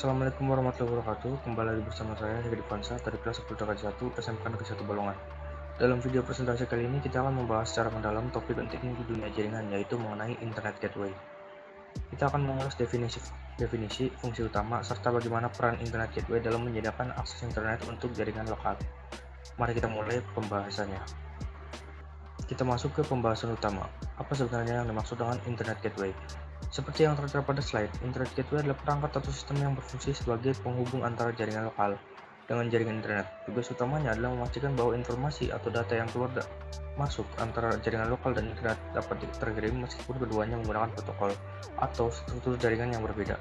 Assalamualaikum warahmatullahi wabarakatuh. Kembali lagi bersama saya Hedi Fansa dari kelas 10 1 SMK Negeri 1 Balongan. Dalam video presentasi kali ini kita akan membahas secara mendalam topik penting di dunia jaringan, yaitu mengenai Internet Gateway. Kita akan mengulas definisi, fungsi utama, serta bagaimana peran Internet Gateway dalam menyediakan akses internet untuk jaringan lokal. Mari kita mulai pembahasannya. Kita masuk ke pembahasan utama. Apa sebenarnya yang dimaksud dengan Internet Gateway? Seperti yang tertera pada slide, Internet Gateway adalah perangkat atau sistem yang berfungsi sebagai penghubung antara jaringan lokal dengan jaringan internet. Tugas utamanya adalah memastikan bahwa informasi atau data yang keluar masuk antara jaringan lokal dan internet dapat terkirim meskipun keduanya menggunakan protokol atau struktur jaringan yang berbeda.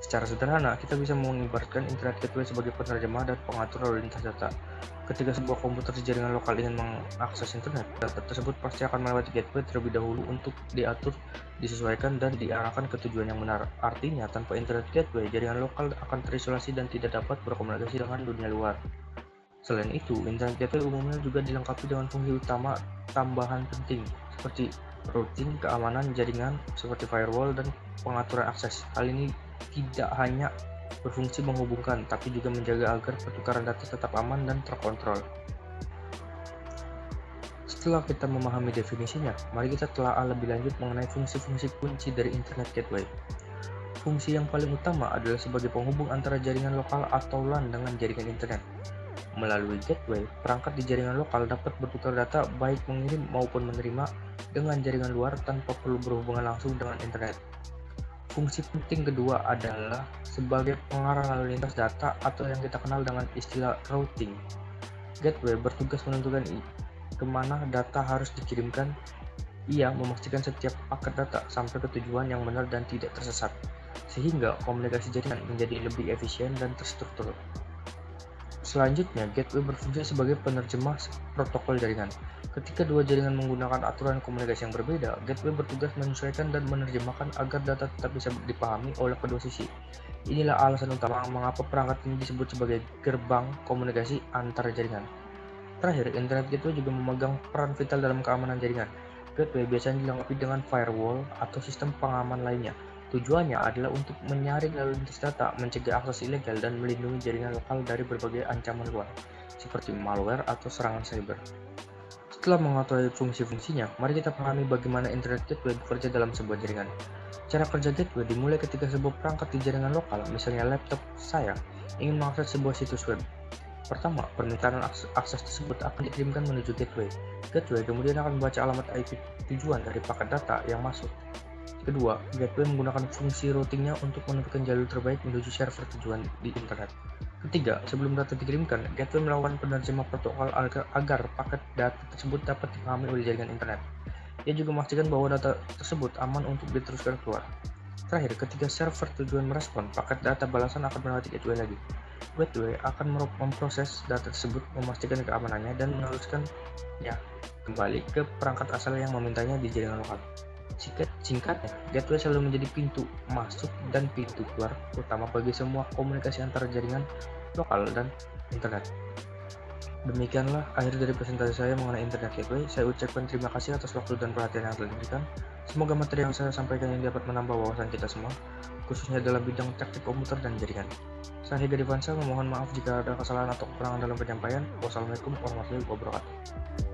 Secara sederhana, kita bisa mengibaratkan Internet Gateway sebagai penerjemah dan pengatur lalu lintas data. Ketika sebuah komputer di jaringan lokal ingin mengakses internet, data tersebut pasti akan melewati gateway terlebih dahulu untuk diatur, disesuaikan, dan diarahkan ke tujuan yang benar. Artinya, tanpa Internet Gateway, jaringan lokal akan terisolasi dan tidak dapat berkomunikasi dengan dunia luar. Selain itu, Internet Gateway umumnya juga dilengkapi dengan fungsi utama tambahan penting, seperti routing, keamanan jaringan, seperti firewall, dan pengaturan akses. Hal ini tidak hanya berfungsi menghubungkan, tapi juga menjaga agar pertukaran data tetap aman dan terkontrol. Setelah kita memahami definisinya, mari kita telah lebih lanjut mengenai fungsi-fungsi kunci dari Internet Gateway. Fungsi yang paling utama adalah sebagai penghubung antara jaringan lokal atau LAN dengan jaringan internet. Melalui gateway, perangkat di jaringan lokal dapat bertukar data baik mengirim maupun menerima dengan jaringan luar tanpa perlu berhubungan langsung dengan internet. Fungsi penting kedua adalah sebagai pengarah lalu lintas data atau yang kita kenal dengan istilah routing. Gateway bertugas menentukan kemana data harus dikirimkan. Ia memastikan setiap paket data sampai ke tujuan yang benar dan tidak tersesat, sehingga komunikasi jaringan menjadi lebih efisien dan terstruktur. Selanjutnya, gateway berfungsi sebagai penerjemah protokol jaringan. Ketika dua jaringan menggunakan aturan komunikasi yang berbeda, gateway bertugas menyesuaikan dan menerjemahkan agar data tetap bisa dipahami oleh kedua sisi. Inilah alasan utama mengapa perangkat ini disebut sebagai gerbang komunikasi antar jaringan. Terakhir, Internet Gateway juga memegang peran vital dalam keamanan jaringan. Gateway biasanya dilengkapi dengan firewall atau sistem pengaman lainnya. Tujuannya adalah untuk menyaring lalu lintas data, mencegah akses ilegal, dan melindungi jaringan lokal dari berbagai ancaman luar, seperti malware atau serangan cyber. Setelah mengetahui fungsi-fungsinya, mari kita pahami bagaimana Internet Gateway bekerja dalam sebuah jaringan. Cara kerja gateway dimulai ketika sebuah perangkat di jaringan lokal, misalnya laptop saya, ingin mengakses sebuah situs web. Pertama, permintaan akses tersebut akan dikirimkan menuju gateway. Gateway kemudian akan membaca alamat IP tujuan dari paket data yang masuk. Kedua, gateway menggunakan fungsi routingnya untuk menentukan jalur terbaik menuju server tujuan di internet. Ketiga, sebelum data dikirimkan, gateway melakukan penerjemah protokol agar paket data tersebut dapat dipahami oleh jaringan internet. Ia juga memastikan bahwa data tersebut aman untuk diteruskan keluar. Terakhir, ketika server tujuan merespon, paket data balasan akan melewati gateway lagi. Gateway akan memproses data tersebut, memastikan keamanannya, dan meneruskannya kembali ke perangkat asal yang memintanya di jaringan lokal. Singkatnya, gateway selalu menjadi pintu masuk dan pintu keluar utama bagi semua komunikasi antara jaringan lokal dan internet. Demikianlah akhir dari presentasi saya mengenai Internet Gateway. Saya ucapkan terima kasih atas waktu dan perhatian yang telah diberikan. Semoga materi yang saya sampaikan ini dapat menambah wawasan kita semua, khususnya dalam bidang teknik komputer dan jaringan. Saya Hedi Fansa, memohon maaf jika ada kesalahan atau kekurangan dalam penyampaian. Wassalamualaikum warahmatullahi wabarakatuh.